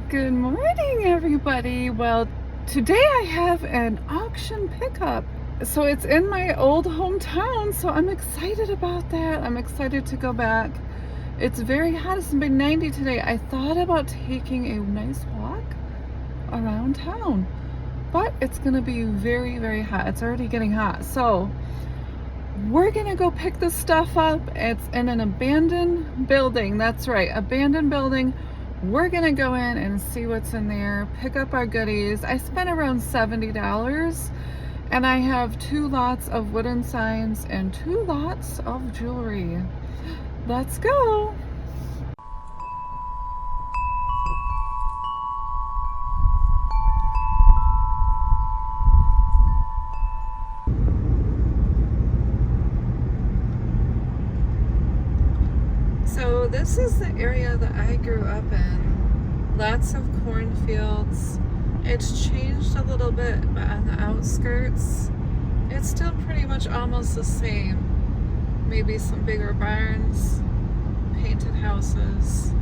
Good morning, everybody. Well, today I have an auction pickup. So it's in my old hometown, so I'm excited about that. I'm excited to go back. It's very hot. It's been 90 today. I thought about taking a nice walk around town, but it's going to be very, very hot. It's already getting hot. So we're going to go pick this stuff up. It's in an abandoned building. That's right, abandoned building. We're gonna go in and see what's in there, pick up our goodies. I spent around $70 and I have 2 lots of wooden signs and 2 lots of jewelry. Let's go. So this is the area that I grew up in. Lots of cornfields. It's changed a little bit, but on the outskirts, it's still pretty much almost the same. Maybe some bigger barns, painted houses,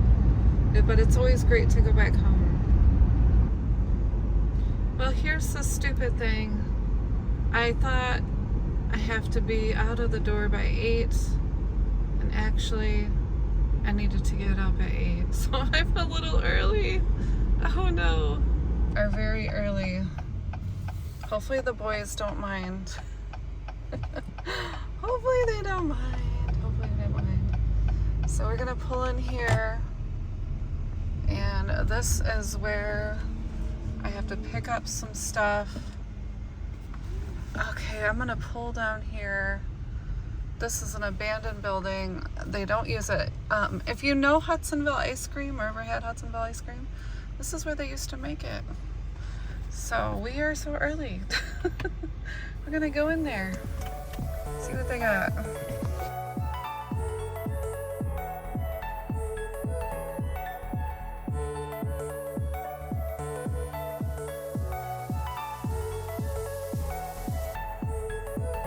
but it's always great to go back home. Well, here's the stupid thing. I thought I have to be out of the door by 8, and actually I needed to get up at 8, so I'm a little early. Oh no. Or very early. Hopefully the boys don't mind. Hopefully they don't mind. Hopefully they don't mind. So we're gonna pull in here, and this is where I have to pick up some stuff. Okay, I'm gonna pull down here. This is an abandoned building. They don't use it. If you know Hudsonville ice cream or ever had Hudsonville ice cream, this is where they used to make it. So we are so early. We're gonna go in there, see what they got.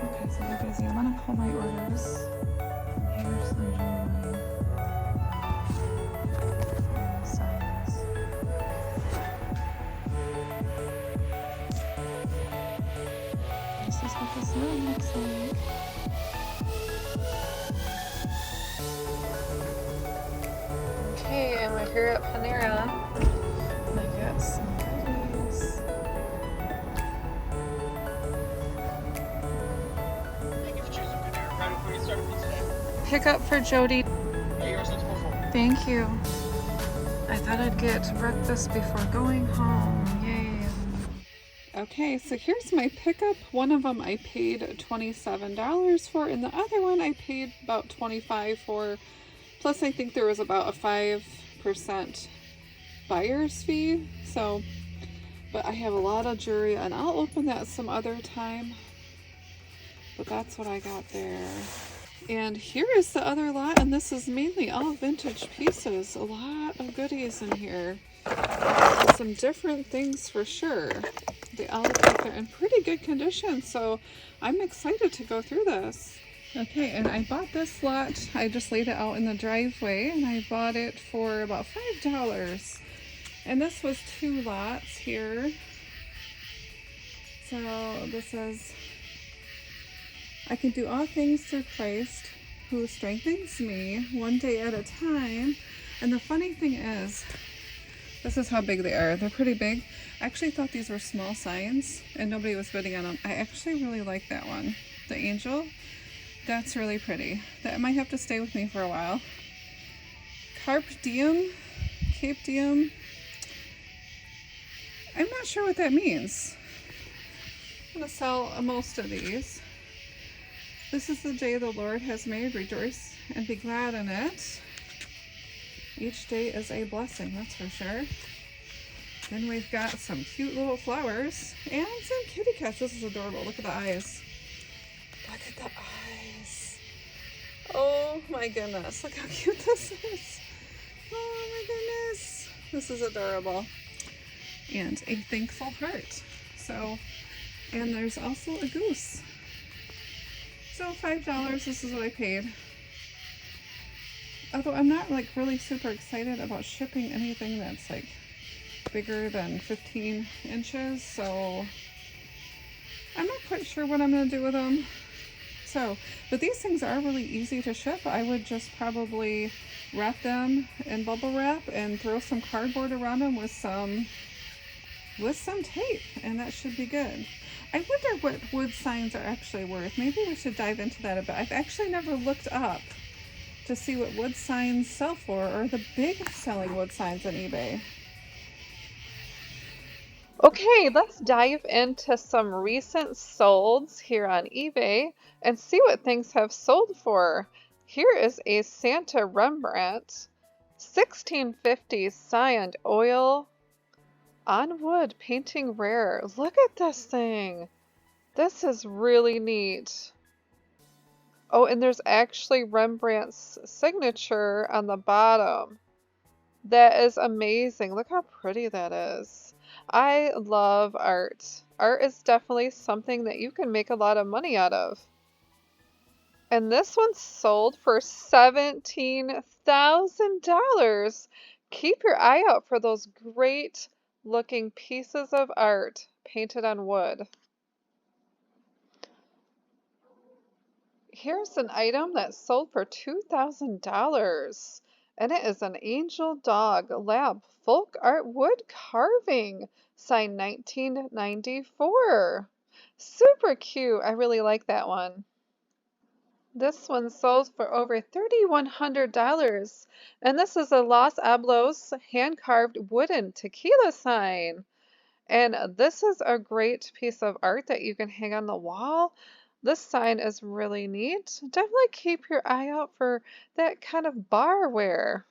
Okay, so they're busy. I'm gonna pull my orders. Here's the jewelry. Signs. This is what this room looks like. Okay, and we're here at Panera. And I got some goodies. Pick up for Jody. Thank you. I thought I'd get breakfast before going home. Yay. Okay, so here's my pickup. One of them I paid $27 for, and the other one I paid about $25 for. Plus, I think there was about a 5% buyer's fee. So, but I have a lot of jewelry, and I'll open that some other time. But that's what I got there. And here is the other lot, and this is mainly all vintage pieces. A lot of goodies in here. Some different things for sure. They all look like they're in pretty good condition, so I'm excited to go through this. Okay, and I bought this lot. I just laid it out in the driveway, and I bought it for about $5. And this was 2 lots here. So this is, I can do all things through Christ, who strengthens me, one day at a time. And the funny thing is, this is how big they are. They're pretty big. I actually thought these were small signs, and nobody was bidding on them. I actually really like that one. The angel. That's really pretty. That might have to stay with me for a while. Carpe diem. Cape diem. I'm not sure what that means. I'm going to sell most of these. This is the day the Lord has made. Rejoice and be glad in it. Each day is a blessing, that's for sure. Then we've got some cute little flowers and some kitty cats. This is adorable. Look at the eyes. Look at the eyes. Oh my goodness. Look how cute this is. Oh my goodness. This is adorable. And a thankful heart. So, and there's also a goose. So $5, this is what I paid. Although I'm not like really super excited about shipping anything that's like bigger than 15 inches, so I'm not quite sure what I'm going to do with them. So, but these things are really easy to ship. I would just probably wrap them in bubble wrap and throw some cardboard around them with some tape, and that should be good. I wonder what wood signs are actually worth. Maybe we should dive into that a bit. I've actually never looked up to see what wood signs sell for, or the big selling wood signs on eBay. Okay, let's dive into some recent solds here on eBay and see what things have sold for. Here is a Santa Rembrandt, 1650 cyanide oil on wood, painting rare. Look at this thing. This is really neat. Oh, and there's actually Rembrandt's signature on the bottom. That is amazing. Look how pretty that is. I love art. Art is definitely something that you can make a lot of money out of. And this one sold for $17,000. Keep your eye out for those great looking pieces of art painted on wood. Here's an item that sold for $2,000, and it is an Angel Dog Lab Folk Art Wood Carving, signed 1994. Super cute. I really like that one. This one sold for over $3,100, and this is a Los Ablos hand-carved wooden tequila sign. And this is a great piece of art that you can hang on the wall. This sign is really neat. Definitely keep your eye out for that kind of barware.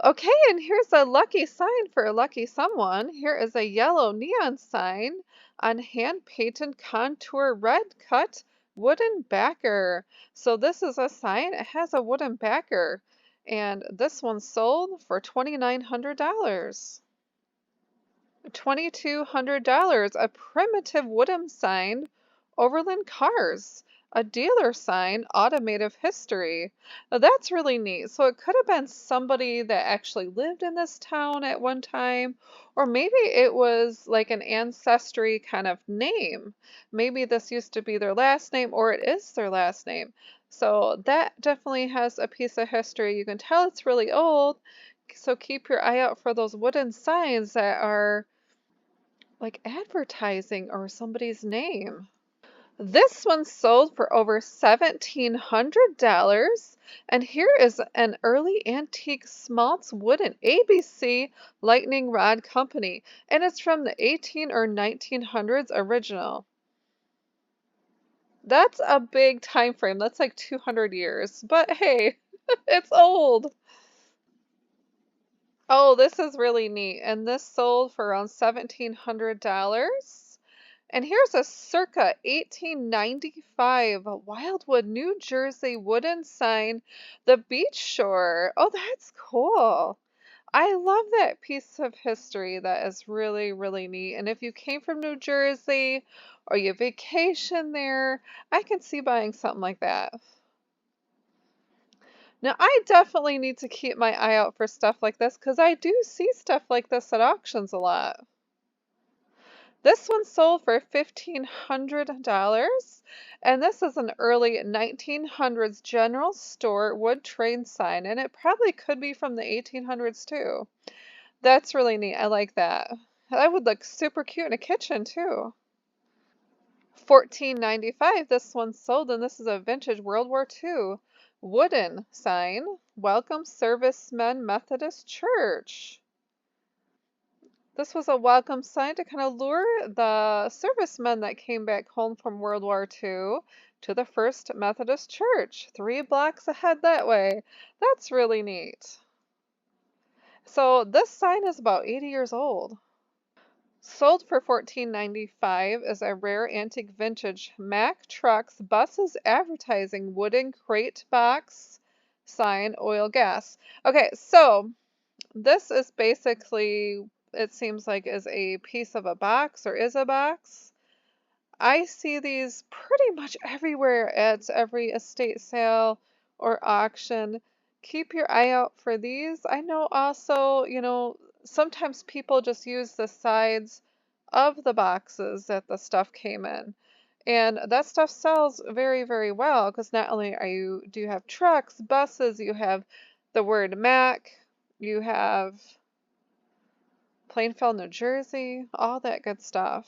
Okay, and here's a lucky sign for a lucky someone. Here is a yellow neon sign on hand-painted contour red cut wooden backer. So this is a sign. It has a wooden backer. And this one sold for $2,900. $2,200, a primitive wooden sign, Overland Cars, a dealer sign, automotive history. Now that's really neat. So it could have been somebody that actually lived in this town at one time, or maybe it was like an ancestry kind of name. Maybe this used to be their last name, or it is their last name. So that definitely has a piece of history. You can tell it's really old. So keep your eye out for those wooden signs that are like advertising or somebody's name. This one sold for over $1,700. And here is an early antique smaltz wooden ABC lightning rod company. And it's from the 18 or 1900s original. That's a big time frame. That's like 200 years. But hey, it's old. Oh, this is really neat. And this sold for around $1,700. And here's a circa 1895 Wildwood, New Jersey wooden sign, the beach shore. Oh, that's cool. I love that piece of history. That is really, really neat. And if you came from New Jersey or you vacation there, I can see buying something like that. Now, I definitely need to keep my eye out for stuff like this because I do see stuff like this at auctions a lot. This one sold for $1,500, and this is an early 1900s general store wood train sign, and it probably could be from the 1800s too. That's really neat. I like that. That would look super cute in a kitchen too. $14.95. This one sold, and this is a vintage World War II wooden sign. Welcome Servicemen Methodist Church. This was a welcome sign to kind of lure the servicemen that came back home from World War II to the First Methodist Church, 3 blocks ahead that way. That's really neat. So this sign is about 80 years old. Sold for $14.95 is a rare antique vintage Mack Trucks buses advertising wooden crate box sign, oil gas. Okay, so this is basically, it seems like, is a piece of a box or is a box. I see these pretty much everywhere at every estate sale or auction. Keep your eye out for these. I know also, sometimes people just use the sides of the boxes that the stuff came in. And that stuff sells very, very well because not only do you have trucks, buses, you have the word Mac, you have Plainfield, New Jersey, all that good stuff.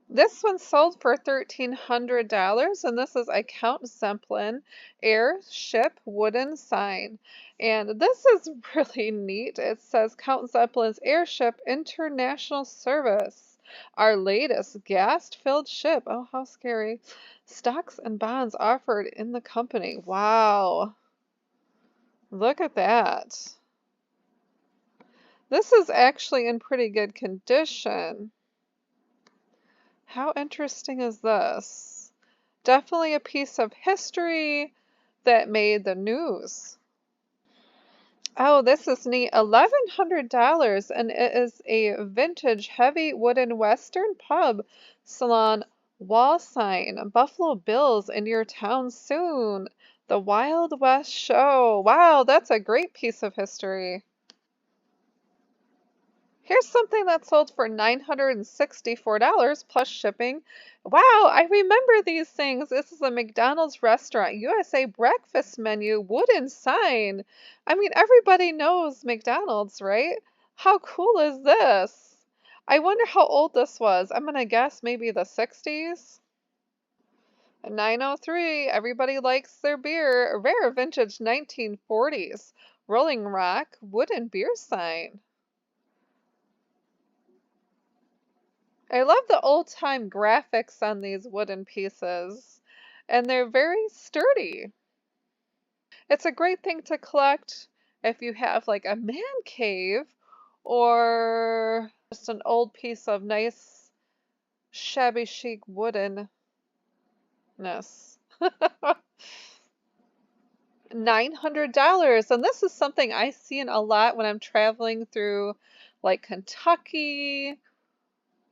This one sold for $1,300, and this is a Count Zeppelin airship wooden sign. And this is really neat. It says Count Zeppelin's Airship International Service. Our latest gas-filled ship. Oh, how scary. Stocks and bonds offered in the company. Wow. Look at that. This is actually in pretty good condition. How interesting is this? Definitely a piece of history that made the news. Oh, this is neat. $1,100, and it is a vintage heavy wooden Western pub salon wall sign. Buffalo Bills in your town soon. The Wild West Show. Wow, that's a great piece of history. Here's something that sold for $964 plus shipping. Wow, I remember these things. This is a McDonald's restaurant, USA breakfast menu, wooden sign. I mean, everybody knows McDonald's, right? How cool is this? I wonder how old this was. I'm gonna guess maybe the 60s. 903, everybody likes their beer. Rare vintage 1940s. Rolling Rock, wooden beer sign. I love the old-time graphics on these wooden pieces, and they're very sturdy. It's a great thing to collect if you have like a man cave or just an old piece of nice shabby chic woodenness. $900, and this is something I see in a lot when I'm traveling through like Kentucky.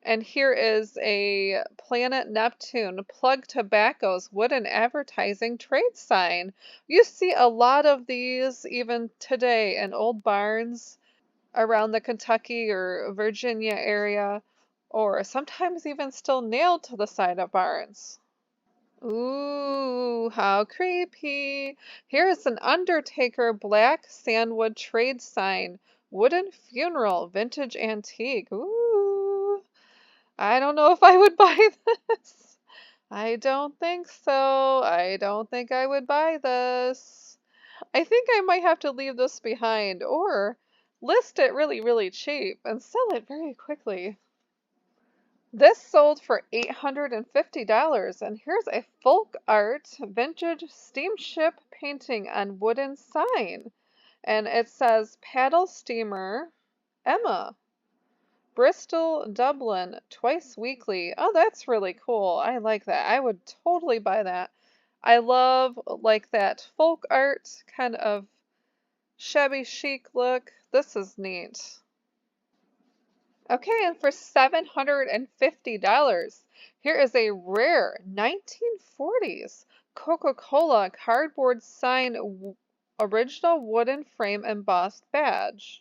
And here is a Planet Neptune Plug Tobacco's wooden advertising trade sign. You see a lot of these even today in old barns around the Kentucky or Virginia area, or sometimes even still nailed to the side of barns. Ooh, how creepy. Here's an Undertaker black sandwood trade sign. Wooden funeral, vintage antique. Ooh. I don't know if I would buy this. I don't think so. I don't think I would buy this. I think I might have to leave this behind or list it really, really cheap and sell it very quickly. This sold for $850, and here's a folk art vintage steamship painting on wooden sign. And it says paddle steamer Emma. Bristol, Dublin, twice weekly. Oh, that's really cool. I like that. I would totally buy that. I love like that folk art kind of shabby chic look. This is neat. Okay, and for $750, here is a rare 1940s Coca-Cola cardboard sign original wooden frame embossed badge.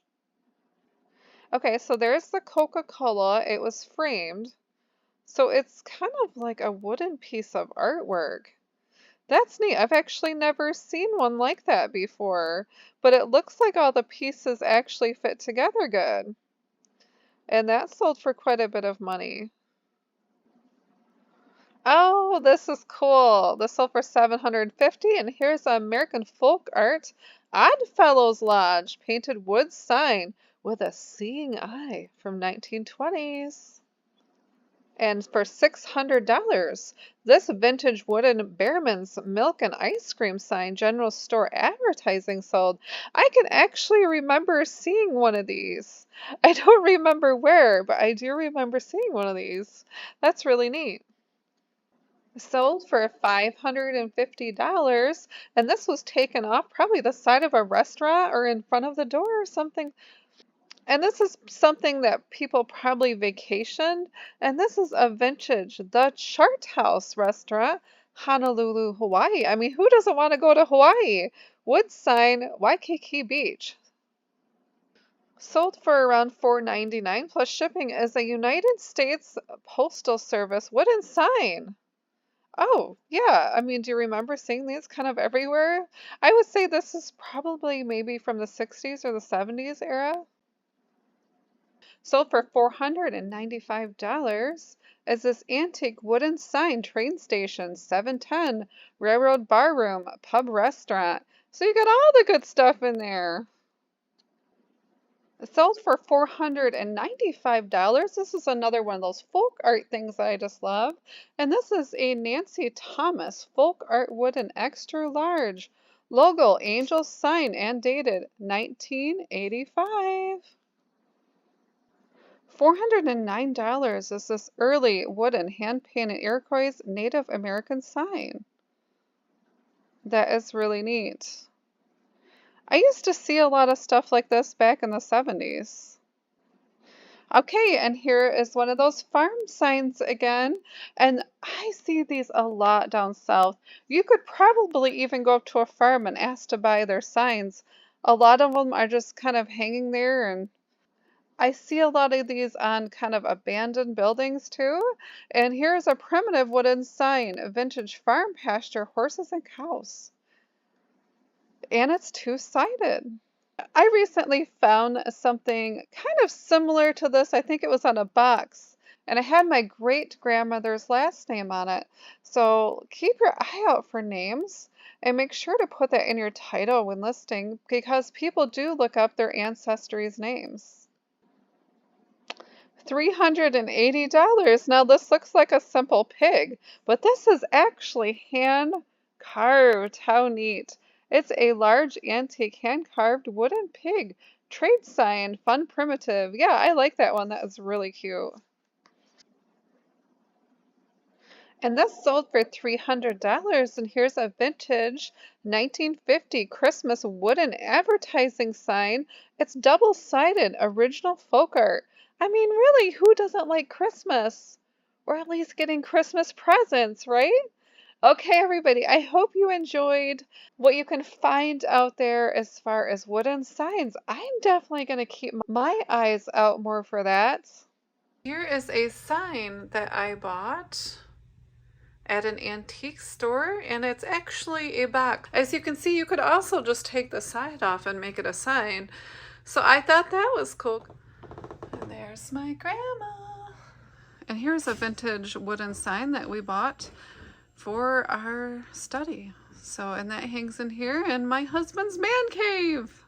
Okay, so there's the Coca-Cola. It was framed. So it's kind of like a wooden piece of artwork. That's neat. I've actually never seen one like that before, but it looks like all the pieces actually fit together good. And that sold for quite a bit of money. Oh, this is cool. This sold for $750, and here's American folk art Oddfellows Lodge painted wood sign with a seeing eye from 1920s. And for $600, this vintage wooden Behrman's milk and ice cream sign general store advertising sold. I can actually remember seeing one of these. I don't remember where, but I do remember seeing one of these. That's really neat. Sold for $550, and this was taken off probably the side of a restaurant or in front of the door or something. And this is something that people probably vacationed, and this is a vintage, the Chart House restaurant, Honolulu, Hawaii. I mean, who doesn't want to go to Hawaii? Wood sign, Waikiki Beach. Sold for around $4.99 plus shipping is a United States Postal Service wooden sign. Oh, yeah. I mean, do you remember seeing these kind of everywhere? I would say this is probably maybe from the 60s or the 70s era. Sold for $495 is this antique wooden sign, train station, 710, railroad bar room, pub restaurant. So you got all the good stuff in there. It sold for $495. This is another one of those folk art things that I just love. And this is a Nancy Thomas folk art wooden extra large. Logo, angel sign, and dated 1985. $409 is this early wooden hand-painted Iroquois Native American sign. That is really neat. I used to see a lot of stuff like this back in the 70s. Okay, and here is one of those farm signs again, and I see these a lot down south. You could probably even go up to a farm and ask to buy their signs. A lot of them are just kind of hanging there, and I see a lot of these on kind of abandoned buildings too. And here's a primitive wooden sign, vintage farm pasture, horses and cows. And it's two-sided. I recently found something kind of similar to this. I think it was on a box, and it had my great-grandmother's last name on it. So keep your eye out for names and make sure to put that in your title when listing because people do look up their ancestry's names. $380. Now this looks like a simple pig, but this is actually hand carved. How neat. It's a large antique hand-carved wooden pig. Trade sign, fun primitive. Yeah, I like that one. That is really cute. And this sold for $300. And here's a vintage 1950 Christmas wooden advertising sign. It's double-sided, original folk art. I mean, really, who doesn't like Christmas? Or at least getting Christmas presents, right? Okay, everybody, I hope you enjoyed what you can find out there as far as wooden signs. I'm definitely going to keep my eyes out more for that. Here is a sign that I bought at an antique store, and it's actually a box. As you can see, you could also just take the side off and make it a sign. So I thought that was cool. And there's my grandma. And here's a vintage wooden sign that we bought for our study. So, and that hangs in here in my husband's man cave.